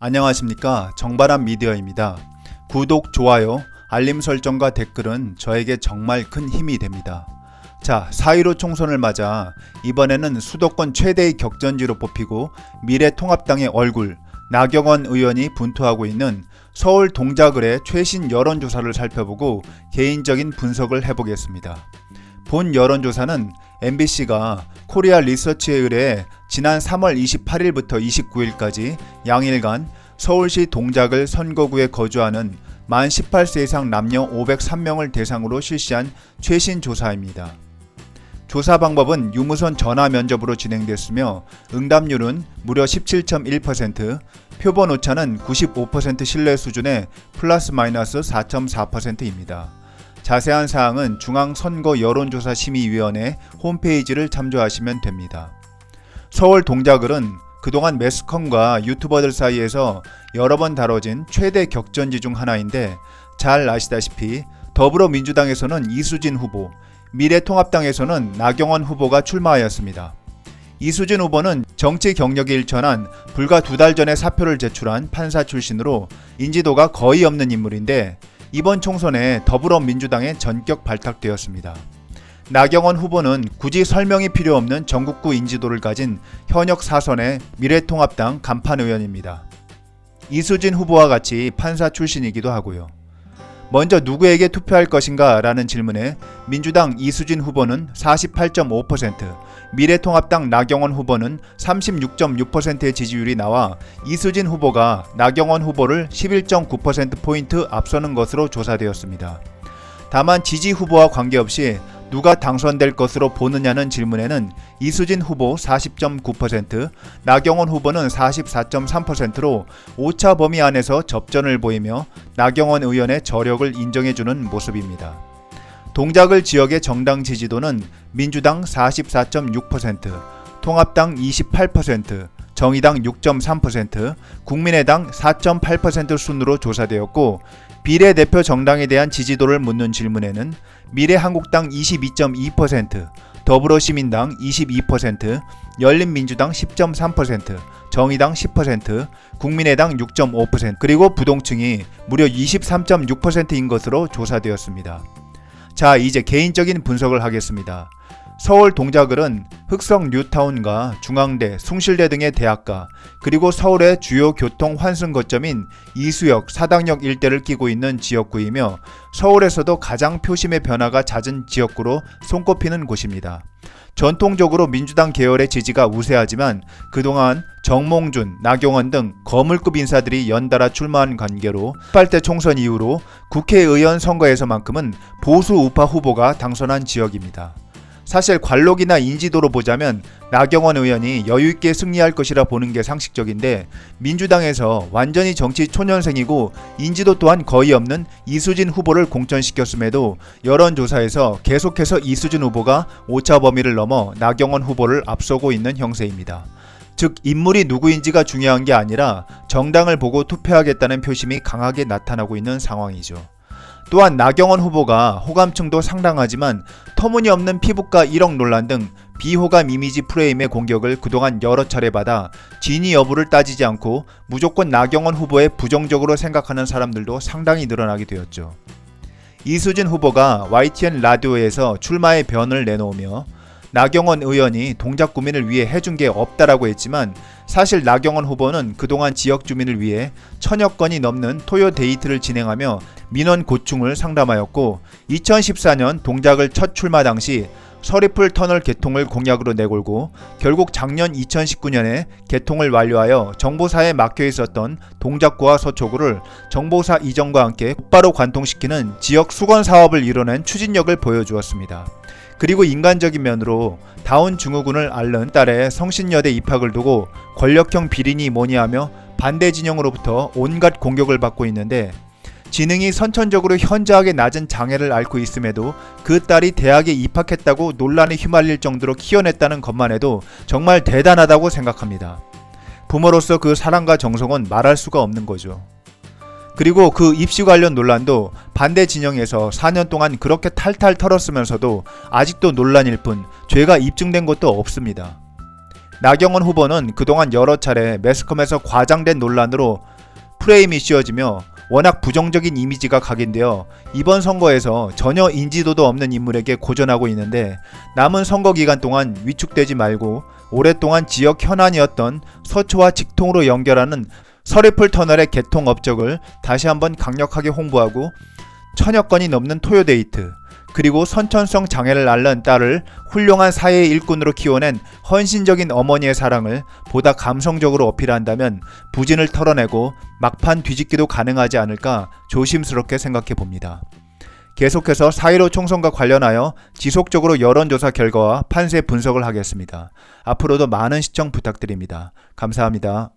안녕하십니까, 정바람 미디어입니다. 구독, 좋아요, 알림 설정과 댓글은 저에게 정말 큰 힘이 됩니다. 자, 4.15 총선을 맞아 이번에는 수도권 최대의 격전지로 뽑히고 미래통합당의 얼굴 나경원 의원이 분투하고 있는 서울 동작을의 최신 여론조사를 살펴보고 개인적인 분석을 해보겠습니다. 본 여론조사는 MBC가 코리아 리서치에 의뢰해 지난 3월 28일부터 29일까지 양일간 서울시 동작을 선거구에 거주하는 만 18세 이상 남녀 503명을 대상으로 실시한 최신 조사입니다. 조사 방법은 유무선 전화 면접으로 진행됐으며 응답률은 무려 17.1%, 표본 오차는 95% 신뢰 수준의 플러스 마이너스 4.4%입니다. 자세한 사항은 중앙선거여론조사심의위원회 홈페이지를 참조하시면 됩니다. 서울 동작을은 그동안 매스컴과 유튜버들 사이에서 여러 번 다뤄진 최대 격전지 중 하나인데 잘 아시다시피 더불어민주당에서는 이수진 후보, 미래통합당에서는 나경원 후보가 출마하였습니다. 이수진 후보는 정치 경력이 일천한 불과 2달 전에 사표를 제출한 판사 출신으로 인지도가 거의 없는 인물인데 이번 총선에 더불어민주당에 전격 발탁되었습니다. 나경원 후보는 굳이 설명이 필요 없는 전국구 인지도를 가진 현역 사선의 미래통합당 간판 의원입니다. 이수진 후보와 같이 판사 출신이기도 하고요. 먼저 누구에게 투표할 것인가 라는 질문에 민주당 이수진 후보는 48.5%, 미래통합당 나경원 후보는 36.6%의 지지율이 나와 이수진 후보가 나경원 후보를 11.9%포인트 앞서는 것으로 조사되었습니다. 다만 지지 후보와 관계없이 누가 당선될 것으로 보느냐는 질문에는 이수진 후보 40.9%, 나경원 후보는 44.3%로 오차 범위 안에서 접전을 보이며 나경원 의원의 저력을 인정해주는 모습입니다. 동작을 지역의 정당 지지도는 민주당 44.6%, 통합당 28%, 정의당 6.3%, 국민의당 4.8% 순으로 조사되었고 비례대표 정당에 대한 지지도를 묻는 질문에는 미래한국당 22.2%, 더불어시민당 22%, 열린민주당 10.3%, 정의당 10%, 국민의당 6.5%, 그리고 부동층이 무려 23.6%인 것으로 조사되었습니다. 자, 이제 개인적인 분석을 하겠습니다. 서울 동작을은 흑성 뉴타운과 중앙대, 숭실대 등의 대학가, 그리고 서울의 주요 교통 환승 거점인 이수역, 사당역 일대를 끼고 있는 지역구이며 서울에서도 가장 표심의 변화가 잦은 지역구로 손꼽히는 곳입니다. 전통적으로 민주당 계열의 지지가 우세하지만 그동안 정몽준, 나경원 등 거물급 인사들이 연달아 출마한 관계로 18대 총선 이후로 국회의원 선거에서만큼은 보수 우파 후보가 당선한 지역입니다. 사실 관록이나 인지도로 보자면 나경원 의원이 여유있게 승리할 것이라 보는 게 상식적인데 민주당에서 완전히 정치 초년생이고 인지도 또한 거의 없는 이수진 후보를 공천시켰음에도 여론조사에서 계속해서 이수진 후보가 오차 범위를 넘어 나경원 후보를 앞서고 있는 형세입니다. 즉 인물이 누구인지가 중요한 게 아니라 정당을 보고 투표하겠다는 표심이 강하게 나타나고 있는 상황이죠. 또한 나경원 후보가 호감층도 상당하지만 터무니없는 피부과 1억 논란 등 비호감 이미지 프레임의 공격을 그동안 여러 차례 받아 진위 여부를 따지지 않고 무조건 나경원 후보에 부정적으로 생각하는 사람들도 상당히 늘어나게 되었죠. 이수진 후보가 YTN 라디오에서 출마의 변을 내놓으며 나경원 의원이 동작 구민을 위해 해준 게 없다라고 했지만 사실 나경원 후보는 그동안 지역 주민을 위해 1000여 건이 넘는 토요 데이트를 진행하며 민원 고충을 상담하였고 2014년 동작을 첫 출마 당시 서리풀 터널 개통을 공약으로 내걸고 결국 작년 2019년에 개통을 완료하여 정보사에 막혀 있었던 동작구와 서초구를 정보사 이전과 함께 곧바로 관통시키는 지역 수건 사업을 이뤄낸 추진력을 보여주었습니다. 그리고 인간적인 면으로 다운 증후군을 앓는 딸의 성신여대 입학을 두고 권력형 비리니 뭐니하며 반대 진영으로부터 온갖 공격을 받고 있는데 지능이 선천적으로 현저하게 낮은 장애를 앓고 있음에도 그 딸이 대학에 입학했다고 논란에 휘말릴 정도로 키워냈다는 것만 해도 정말 대단하다고 생각합니다. 부모로서 그 사랑과 정성은 말할 수가 없는 거죠. 그리고 그 입시 관련 논란도 반대 진영에서 4년 동안 그렇게 탈탈 털었으면서도 아직도 논란일 뿐 죄가 입증된 것도 없습니다. 나경원 후보는 그동안 여러 차례 매스컴에서 과장된 논란으로 프레임이 씌워지며 워낙 부정적인 이미지가 각인되어 이번 선거에서 전혀 인지도도 없는 인물에게 고전하고 있는데, 남은 선거 기간 동안 위축되지 말고 오랫동안 지역 현안이었던 서초와 직통으로 연결하는 서리풀 터널의 개통 업적을 다시 한번 강력하게 홍보하고, 1000여 건이 넘는 토요데이트, 그리고 선천성 장애를 앓는 딸을 훌륭한 사회의 일꾼으로 키워낸 헌신적인 어머니의 사랑을 보다 감성적으로 어필한다면 부진을 털어내고 막판 뒤집기도 가능하지 않을까 조심스럽게 생각해 봅니다. 계속해서 4.15 총선과 관련하여 지속적으로 여론조사 결과와 판세 분석을 하겠습니다. 앞으로도 많은 시청 부탁드립니다. 감사합니다.